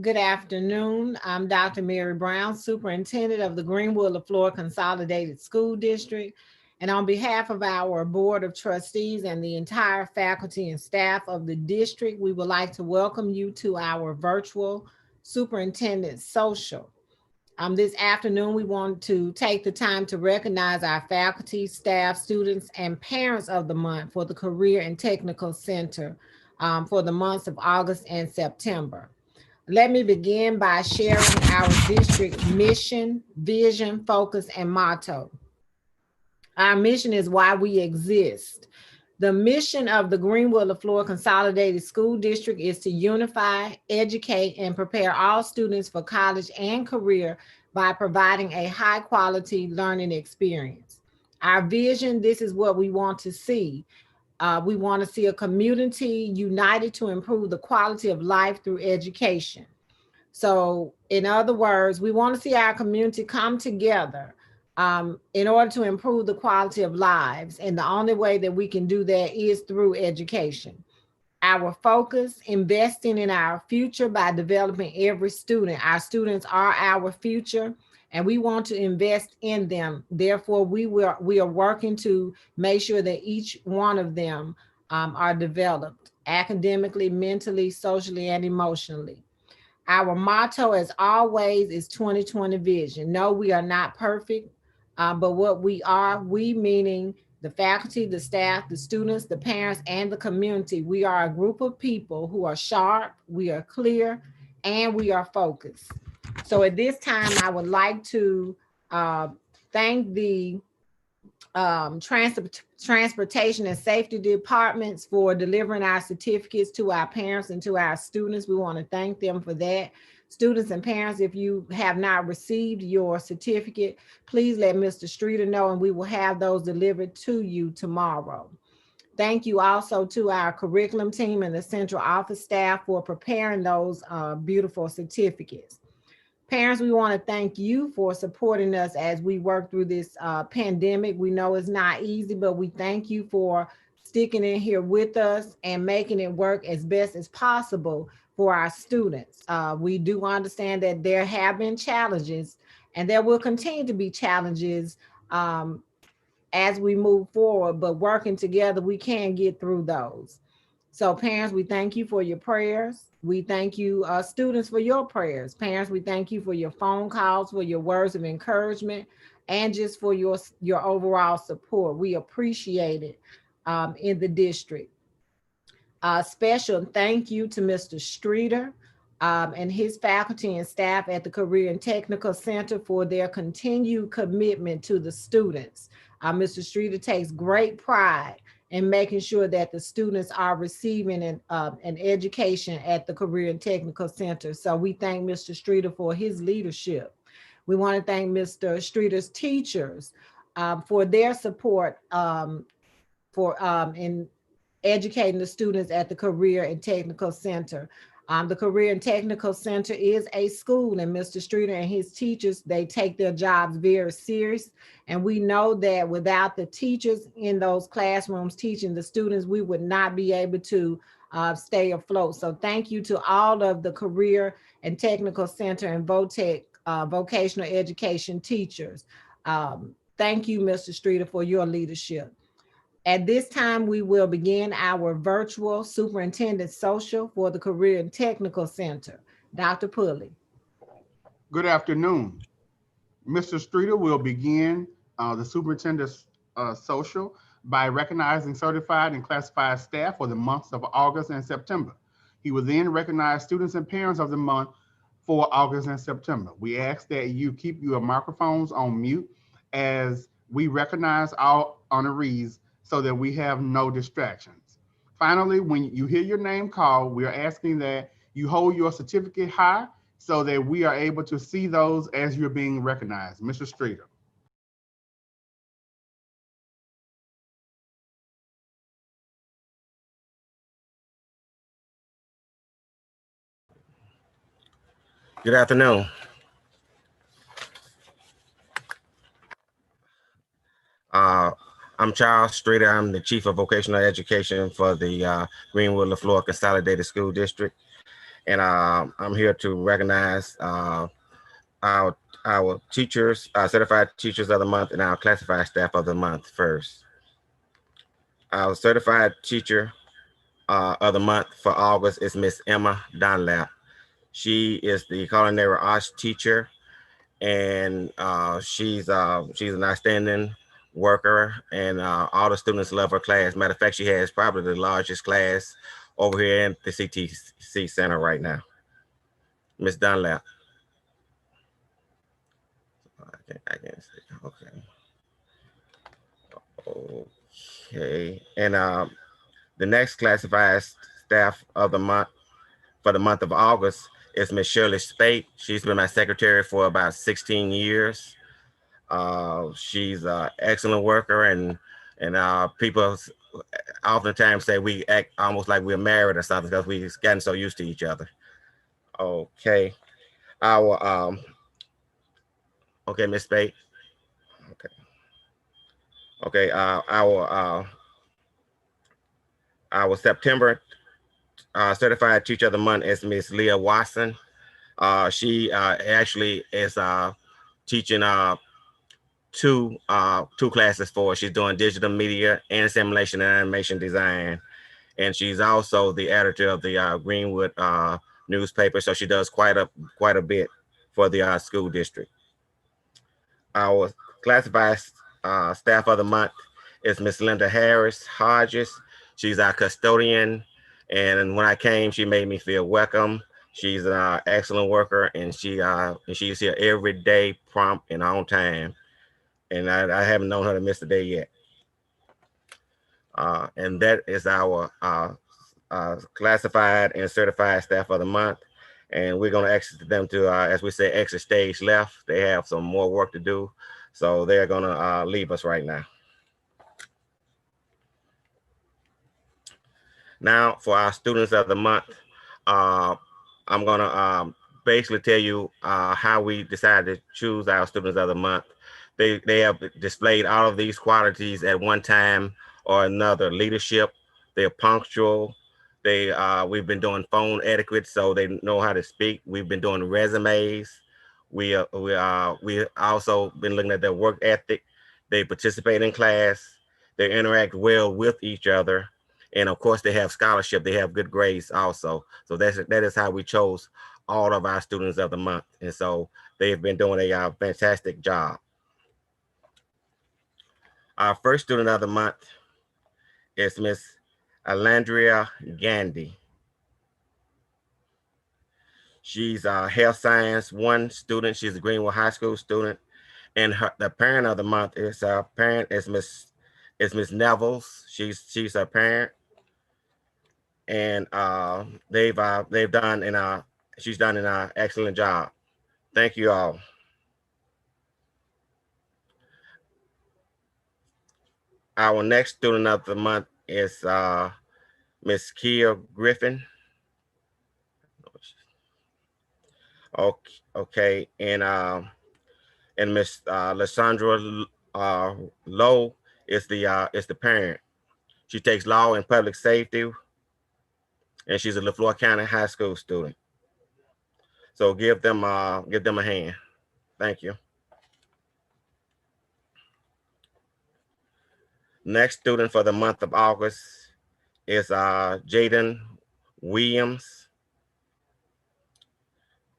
Good afternoon. I'm Dr. Mary Brown, Superintendent of the Greenwood LaFleur Consolidated School District. And on behalf of our Board of Trustees and the entire faculty and staff of the district, we would like to welcome you to our virtual Superintendent Social. This afternoon, we want to take the time to recognize our faculty, staff, students, and parents of the month for the Career and Technical Center for the months of August and September. Let me begin by sharing our district mission, vision, focus, and motto. Our mission is why we exist. The mission of the Greenwood LaFleur Consolidated School District is to unify, educate, and prepare all students for college and career by providing a high quality learning experience. Our vision, this is what we want to see. We want to see a community united to improve the quality of life through education. So, in other words, we want to see our community come together in order to improve the quality of lives. And the only way that we can do that is through education. Our focus, investing in our future by developing every student. Our students are our future, and we want to invest in them. Therefore, we are working to make sure that each one of them are developed academically, mentally, socially, and emotionally. Our motto, as always, is 2020 vision. No, we are not perfect, but what we are, we meaning the faculty, the staff, the students, the parents, and the community, we are a group of people who are sharp, we are clear, and we are focused. So at this time, I would like to uh, thank the transportation and safety departments for delivering our certificates to our parents and to our students. We want to thank them for that. Students and parents, if you have not received your certificate, please let Mr. Streeter know and we will have those delivered to you tomorrow. Thank you also to our curriculum team and the central office staff for preparing those beautiful certificates. Parents, we want to thank you for supporting us as we work through this pandemic. We know it's not easy, but we thank you for sticking in here with us and making it work as best as possible for our students. We do understand that there have been challenges and there will continue to be challenges as we move forward, but working together, we can get through those. So parents, we thank you for your prayers. We thank you, students, for your prayers. Parents, we thank you for your phone calls, for your words of encouragement, and just for your overall support. We appreciate it in the district. Special thank you to Mr. Streeter and his faculty and staff at the Career and Technical Center for their continued commitment to the students. Mr. Streeter takes great pride in making sure that the students are receiving an education at the Career and Technical Center. So we thank Mr. Streeter for his leadership. We want to thank Mr. Streeter's teachers for their support in educating the students at the Career and Technical Center. The Career and Technical Center is a school, and Mr. Streeter and his teachers, they take their jobs very serious. And we know that without the teachers in those classrooms teaching the students, we would not be able to stay afloat. So thank you to all of the Career and Technical Center and VOTEC vocational education teachers. Thank you, Mr. Streeter, for your leadership. At this time, we will begin our virtual superintendent social for the Career and Technical Center. Dr. Pulley. Good afternoon. Mr. Streeter will begin the superintendent's social by recognizing certified and classified staff for the months of August and September. He will then recognize students and parents of the month for August and September. We ask that you keep your microphones on mute as we recognize all honorees so that we have no distractions. Finally, when you hear your name called, we are asking that you hold your certificate high so that we are able to see those as you're being recognized. Mr. Streeter. Good afternoon. Uh, I'm Charles Streeter. I'm the Chief of Vocational Education for the Greenwood LaFleur Consolidated School District. and I'm here to recognize our teachers, certified teachers of the month, and our classified staff of the month first. Our certified teacher of the month for August is Miss Emma Dunlap. She is the culinary arts teacher, and she's an outstanding worker, and all the students love her class. Matter of fact, she has probably the largest class over here in the CTC Center right now. Miss Dunlap. I can't see. Okay. And the next classified staff of the month for the month of August is Miss Shirley Spate. She's been my secretary for about 16 years. She's an excellent worker, and people oftentimes say we act almost like we're married or something because we've gotten so used to each other. Okay. Our okay, Miss Spate. Okay. Okay. Our September certified teacher of the month is Miss Leah Watson. She actually is teaching two classes for us. She's doing digital media and simulation and animation design, and she's also the editor of the Greenwood newspaper. So she does quite a bit for the school district. Our classified staff of the month is Miss Linda Harris Hodges. She's our custodian, and when I came, she made me feel welcome. She's an excellent worker, and she's here every day, prompt and on time. And I haven't known her to miss a day yet. And that is our classified and certified staff of the month. And we're going to exit them to, as we say, exit stage left. They have some more work to do. So they're going to leave us right now. Now for our students of the month, I'm going to basically tell you how we decided to choose our students of the month. They have displayed all of these qualities at one time or another. Leadership, they're punctual. We've been doing phone etiquette, so they know how to speak. We've been doing resumes. We also been looking at their work ethic. They participate in class. They interact well with each other, and of course, they have scholarship. They have good grades also. So that is how we chose all of our students of the month, and so they've been doing a fantastic job. Our first student of the month is Miss Alandria Gandhi. She's a health science one student. She's a Greenwood High School student, and the parent of the month is Miss Nevels. She's her parent, and they've done she's done an excellent job. Thank you all. Our next student of the month is Miss Kia Griffin. Okay, and Miss Lysandra Lowe is the parent. She takes law and public safety, and she's a LaFleur County High School student. So give them a hand. Thank you. Next student for the month of August is Jaden Williams.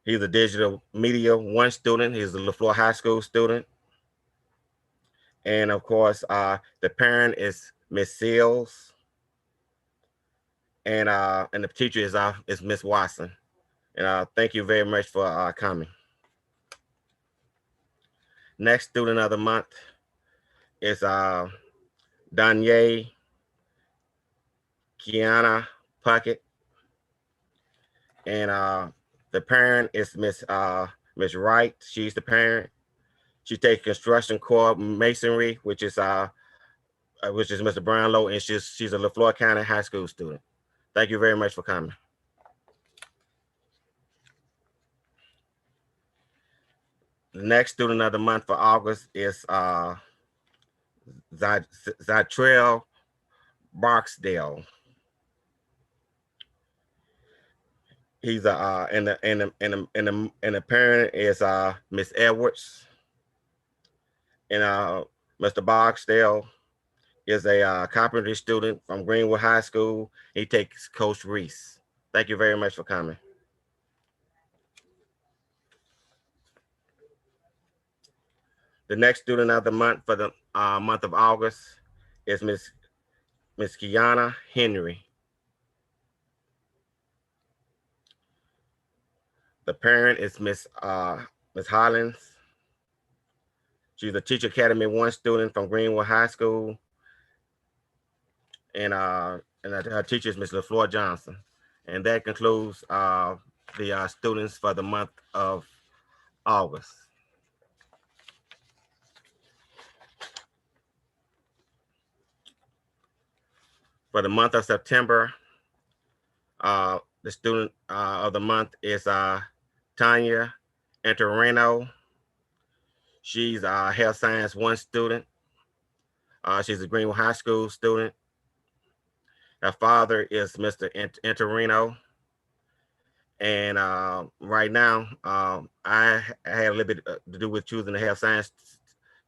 He's a digital media one student. He's a LaFleur High School student. And of course, the parent is Miss Seals. And the teacher is Miss Watson. And thank you very much for coming. Next student of the month is Danye Kiana Puckett. And the parent is Miss Wright. She's the parent. She takes construction core masonry, which is Mr. Brownlow, and she's a LaFleur County High School student. Thank you very much for coming. The next student of the month for August is He's and the parent is Miss Edwards, and Mr. Barksdale is a carpentry student from Greenwood High School. He takes Coach Reese. Thank you very much for coming. The next student of the month for the month of August is Miss Kiana Henry. The parent is Miss Hollins. She's a Teacher Academy 1 student from Greenwood High School. And her teacher is Miss LaFleur Johnson. And that concludes the students for the month of August. For the month of September, the student of the month is Tanya Antorino. She's a Health Science 1 student. She's a Greenwood High School student. Her father is Mr. Antorino. And right now, I had a little bit to do with choosing the health science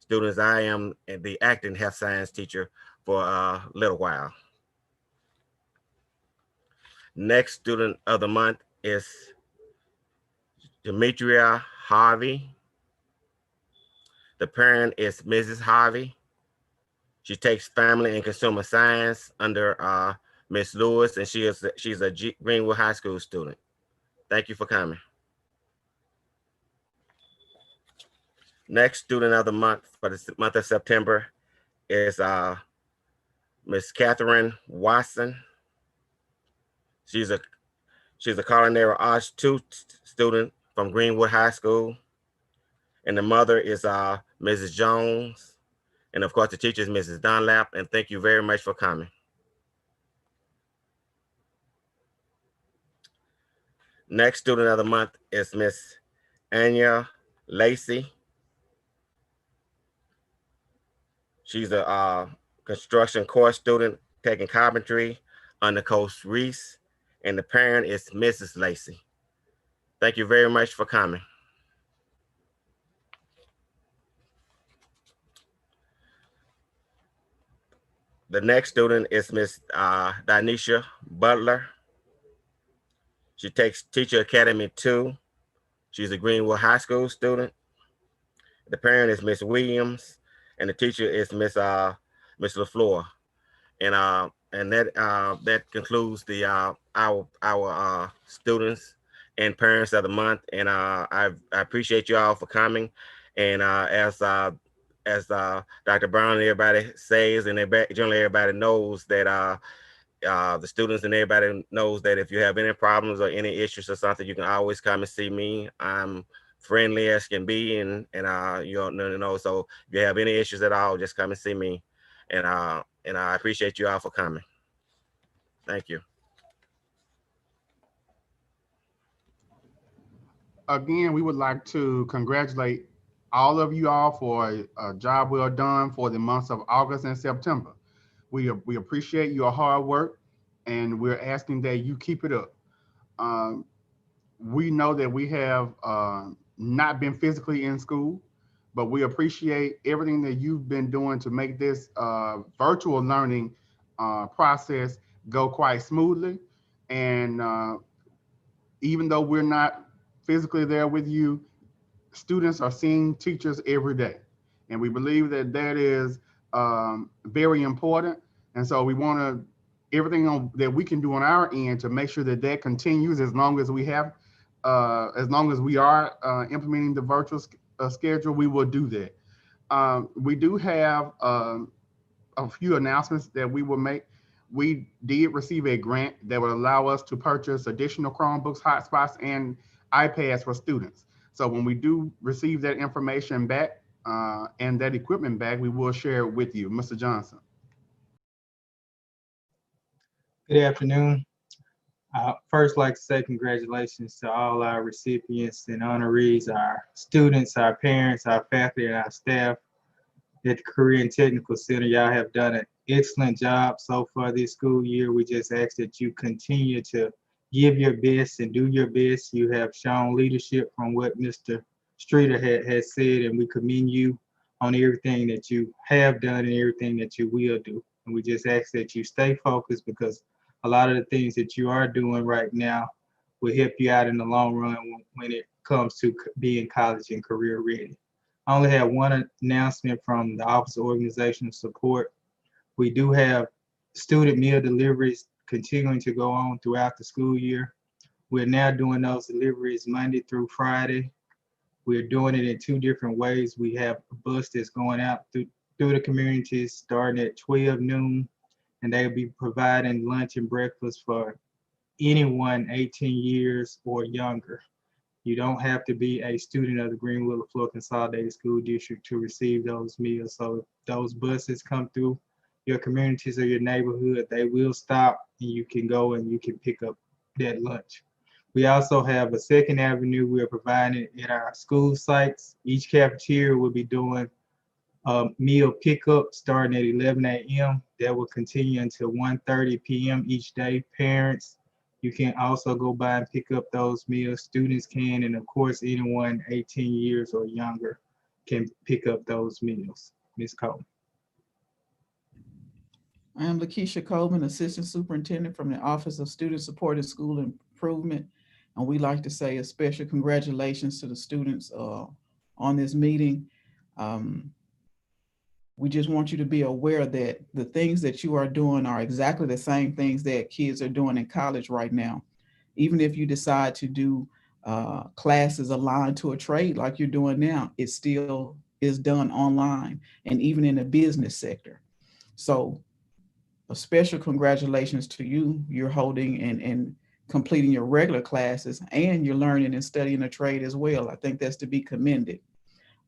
students. I am the acting health science teacher for a little while. Next student of the month is Demetria Harvey. The parent is Mrs. Harvey. She takes family and consumer science under Miss Lewis, and she's a Greenwood High School student. Thank you for coming. Next student of the month for the month of September is Miss Catherine Watson. She's a culinary arts 2 student from Greenwood High School. And the mother is Mrs. Jones. And of course, the teacher is Mrs. Dunlap. And thank you very much for coming. Next student of the month is Miss Anya Lacey. She's a construction course student taking carpentry under Coach Reese. And the parent is Mrs. Lacey. Thank you very much for coming. The next student is Miss Danisha Butler. She takes Teacher Academy 2. She's a Greenwood High School student. The parent is Miss Williams, and the teacher is Miss LaFleur. And that concludes the our students and parents of the month. And I appreciate you all for coming. And as Dr. Brown and everybody says, and generally everybody knows that the students and everybody knows that if you have any problems or any issues or something, you can always come and see me. I'm friendly as can be, and you know, so if you have any issues at all, just come and see me. And I appreciate you all for coming. Thank you. Again, we would like to congratulate all of you all for a job well done for the months of August and September. We appreciate your hard work, and we're asking that you keep it up. We know that we have not been physically in school, but we appreciate everything that you've been doing to make this virtual learning process go quite smoothly. And even though we're not physically there with you, students are seeing teachers every day. And we believe that that is very important. And so we want to, everything that we can do on our end to make sure that that continues as long as we have, as long as we are implementing the virtual schedule, we will do that. We do have a few announcements that we will make. We did receive a grant that would allow us to purchase additional Chromebooks, hotspots, and iPads for students. So when we do receive that information back and that equipment back, we will share it with you. Mr. Johnson. Good afternoon. First, like to say congratulations to all our recipients and honorees, our students, our parents, our faculty, and our staff at the Career and Technical Center. Y'all have done an excellent job so far this school year. We just ask that you continue to give your best and do your best. You have shown leadership from what Mr. Streeter has said, and we commend you on everything that you have done and everything that you will do. And we just ask that you stay focused, because a lot of the things that you are doing right now will help you out in the long run when it comes to being college and career ready. I only have one announcement from the Office of Organizational Support. We do have student meal deliveries continuing to go on throughout the school year. We're now doing those deliveries Monday through Friday. We're doing it in two different ways. We have a bus that's going out through the communities starting at 12 noon, and they'll be providing lunch and breakfast for anyone 18 years or younger. You don't have to be a student of the Greenwood LaFleur Consolidated School District to receive those meals. So if those buses come through your communities or your neighborhood, they will stop and you can go and you can pick up that lunch. We also have a second avenue we're providing at our school sites. Each cafeteria will be doing meal pickup starting at 11 a.m. That will continue until 1:30 p.m. each day. Parents, you can also go by and pick up those meals. Students can, and of course, anyone 18 years or younger can pick up those meals. Ms. Cole. I am Lakeisha Coleman, Assistant Superintendent from the Office of Student Support and School Improvement. And we'd like to say a special congratulations to the students on this meeting. We just want you to be aware that the things that you are doing are exactly the same things that kids are doing in college right now. Even if you decide to do classes aligned to a trade like you're doing now, it still is done online and even in the business sector. So a special congratulations to you. You're holding and completing your regular classes, and you're learning and studying a trade as well. I think that's to be commended.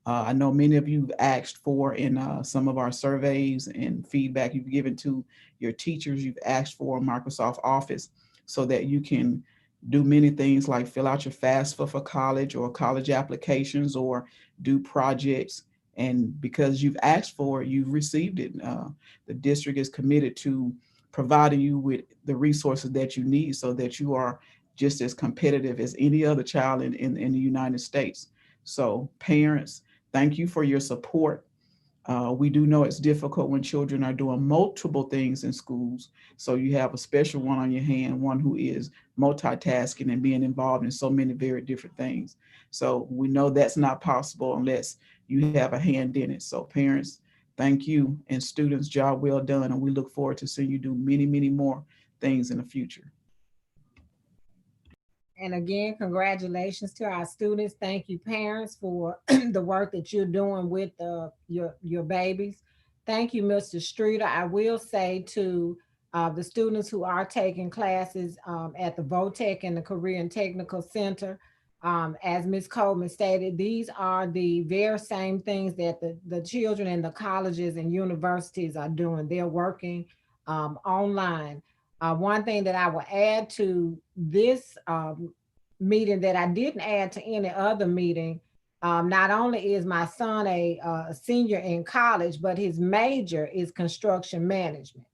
I know many of you asked for in some of our surveys and feedback you've given to your teachers, you've asked for Microsoft Office so that you can do many things like fill out your FAFSA for college or college applications or do projects. And because you've asked for it, you've received it. The district is committed to providing you with the resources that you need so that you are just as competitive as any other child in the United States. So parents, thank you for your support. We do know it's difficult when children are doing multiple things in schools. So you have a special one on your hand, one who is multitasking and being involved in so many very different things. So we know that's not possible unless you have a hand in it. So parents, thank you, and students, job well done. And we look forward to seeing you do many, many more things in the future. And again, congratulations to our students. Thank you, parents, for the work that you're doing with your babies. Thank you, Mr. Streeter. I will say to the students who are taking classes at the VOTEC and the Career and Technical Center, as Ms. Coleman stated, these are the very same things that the children in the colleges and universities are doing. They're working online. One thing that I will add to this meeting that I didn't add to any other meeting, not only is my son a senior in college, but his major is construction management.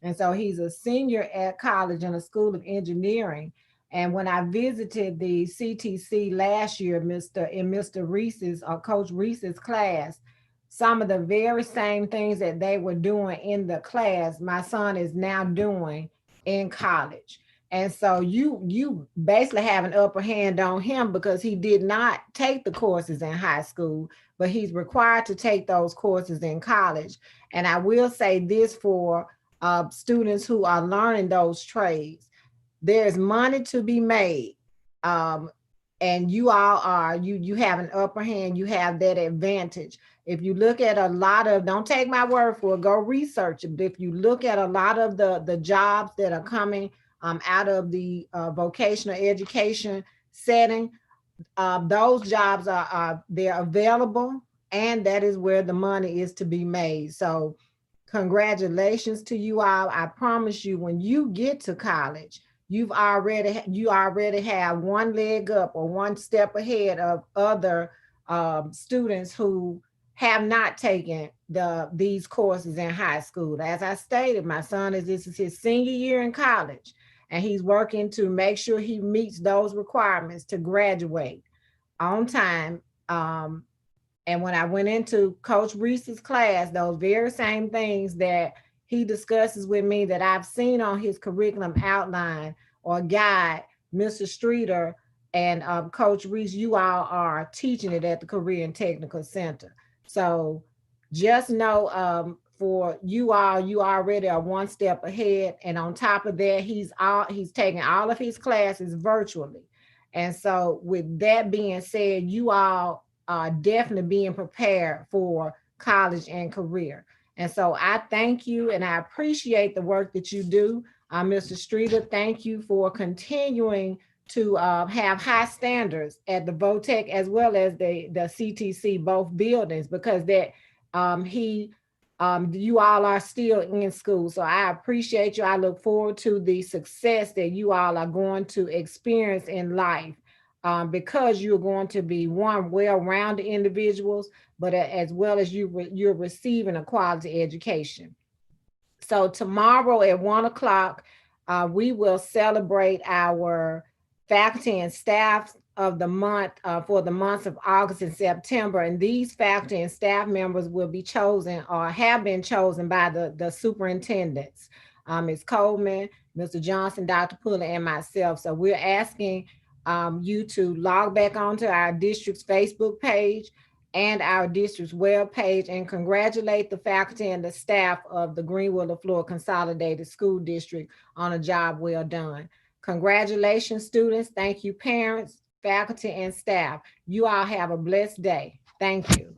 And so he's a senior at college in a school of engineering. And when I visited the CTC last year, Mr. Reese's or Coach Reese's class, some of the very same things that they were doing in the class, my son is now doing in college. And so you basically have an upper hand on him because he did not take the courses in high school, but he's required to take those courses in college. And I will say this for students who are learning those trades, there's money to be made. And you all are, you have an upper hand, you have that advantage. If you look at a lot of, don't take my word for it, go research it. But if you look at a lot of the jobs that are coming out of the vocational education setting, those jobs are they're available, and that is where the money is to be made. So congratulations to you all. I promise you, when you get to college, you already have one leg up or one step ahead of other students who have not taken these courses in high school. As I stated, my son this is his senior year in college. and he's working to make sure he meets those requirements to graduate on time. And when I went into Coach Reese's class, those very same things that he discusses with me that I've seen on his curriculum outline or guide, Mr. Streeter and Coach Reese, you all are teaching it at the Career and Technical Center. So just know for you all, you already are one step ahead. And on top of that, he's taking all of his classes virtually. And so with that being said, you all are definitely being prepared for college and career. And so I thank you and I appreciate the work that you do. Mr. Streeter, thank you for continuing to have high standards at the VOTEC as well as the CTC, both buildings, because that you all are still in school. So I appreciate you. I look forward to the success that you all are going to experience in life. Because you're going to be one well-rounded individuals, but as well as you're receiving a quality education. So tomorrow at 1 o'clock, we will celebrate our faculty and staff of the month for the months of August and September. And these faculty and staff members will be chosen or have been chosen by the superintendents, Ms. Coleman, Mr. Johnson, Dr. Puller, and myself. So we're asking you to log back onto our district's Facebook page and our district's web page and congratulate the faculty and the staff of the Greenwood LaFleur Consolidated School District on a job well done. Congratulations, students. Thank you, parents, faculty, and staff. You all have a blessed day. Thank you.